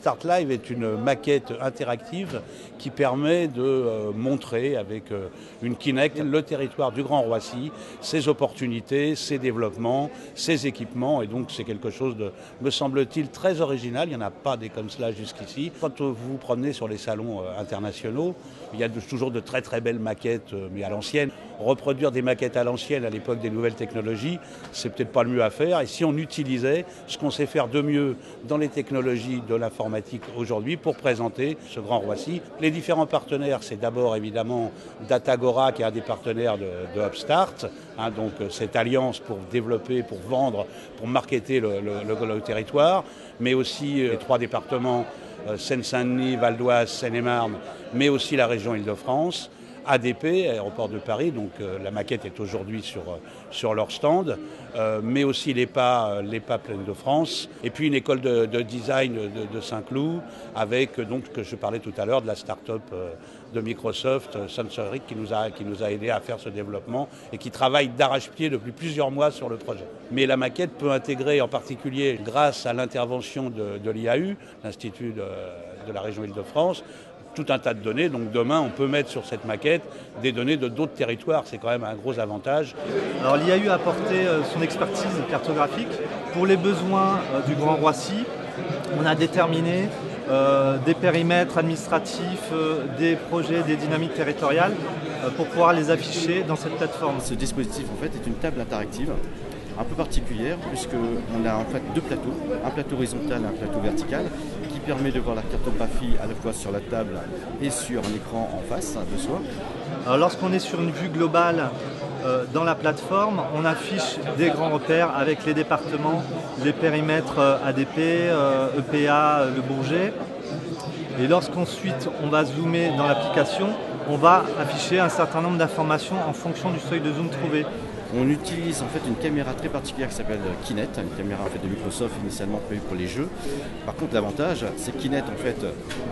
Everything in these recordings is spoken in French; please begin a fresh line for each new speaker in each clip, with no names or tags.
Start Live est une maquette interactive qui permet de montrer avec une Kinect le territoire du Grand Roissy, ses opportunités, ses développements, ses équipements. Et donc c'est quelque chose de, me semble-t-il, très original. Il n'y en a pas des comme cela jusqu'ici. Quand vous vous promenez sur les salons internationaux, il y a toujours de très très belles maquettes, mais à l'ancienne. Reproduire des maquettes à l'ancienne à l'époque des nouvelles technologies, c'est peut-être pas le mieux à faire. Et si on utilisait ce qu'on sait faire de mieux dans les technologies de l'informatique aujourd'hui pour présenter ce Grand Roissy. Les différents partenaires, c'est d'abord évidemment Datagora qui est un des partenaires de Upstart, donc cette alliance pour développer, pour vendre, pour marketer le territoire, mais aussi les trois départements Seine-Saint-Denis, Val d'Oise, Seine-et-Marne, mais aussi la région Île-de-France. ADP, Aéroport de Paris, donc la maquette est aujourd'hui sur leur stand, mais aussi l'EPA Pleine de France, et puis une école de design de Saint-Cloud, avec donc que je parlais tout à l'heure de la start-up de Microsoft, Sensoric, qui nous a aidé à faire ce développement et qui travaille d'arrache-pied depuis plusieurs mois sur le projet. Mais la maquette peut intégrer en particulier, grâce à l'intervention de l'IAU, l'Institut de la région Île-de-France, tout un tas de données. Donc demain, on peut mettre sur cette maquette des données de d'autres territoires. C'est quand même un gros avantage.
Alors l'IAU a apporté son expertise cartographique. Pour les besoins du Grand Roissy, on a déterminé des périmètres administratifs, des projets, des dynamiques territoriales pour pouvoir les afficher dans cette plateforme.
Ce dispositif en fait est une table interactive un peu particulière puisqu'on a en fait deux plateaux, un plateau horizontal et un plateau vertical qui permet de voir la cartographie à la fois sur la table et sur un écran en face de soi.
Alors, lorsqu'on est sur une vue globale dans la plateforme, on affiche des grands repères avec les départements, les périmètres ADP, EPA, Le Bourget. Et lorsqu'ensuite on va zoomer dans l'application, on va afficher un certain nombre d'informations en fonction du seuil de zoom trouvé.
On utilise en fait une caméra très particulière qui s'appelle Kinect, une caméra en fait de Microsoft initialement prévue pour les jeux. Par contre l'avantage, c'est que Kinect en fait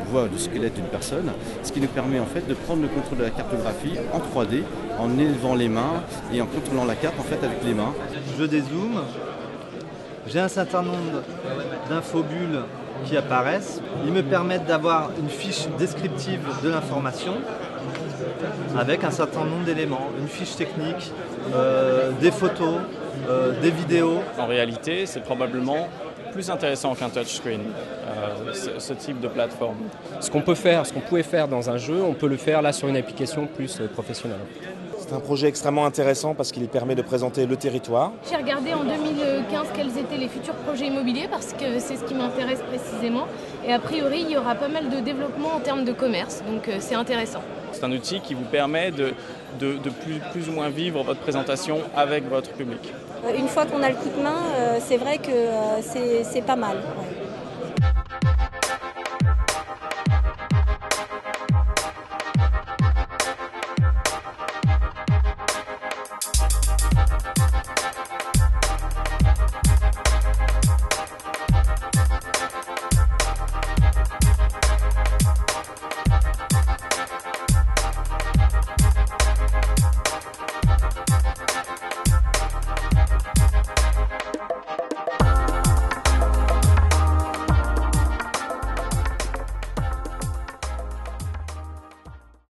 voit le squelette d'une personne, ce qui nous permet en fait de prendre le contrôle de la cartographie en 3D, en élevant les mains et en contrôlant la carte en fait avec les mains.
Je dézoome, j'ai un certain nombre d'infobulles qui apparaissent. Ils me permettent d'avoir une fiche descriptive de l'information avec un certain nombre d'éléments, une fiche technique, des photos, des vidéos.
En réalité, c'est probablement plus intéressant qu'un touchscreen, ce type de plateforme.
Ce qu'on pouvait faire dans un jeu, on peut le faire là sur une application plus professionnelle.
C'est un projet extrêmement intéressant parce qu'il permet de présenter le territoire.
J'ai regardé en 2015 quels étaient les futurs projets immobiliers parce que c'est ce qui m'intéresse précisément. Et a priori, il y aura pas mal de développement en termes de commerce, donc c'est intéressant.
C'est un outil qui vous permet de plus ou moins vivre votre présentation avec votre public.
Une fois qu'on a le coup de main, c'est vrai que c'est pas mal. Ouais.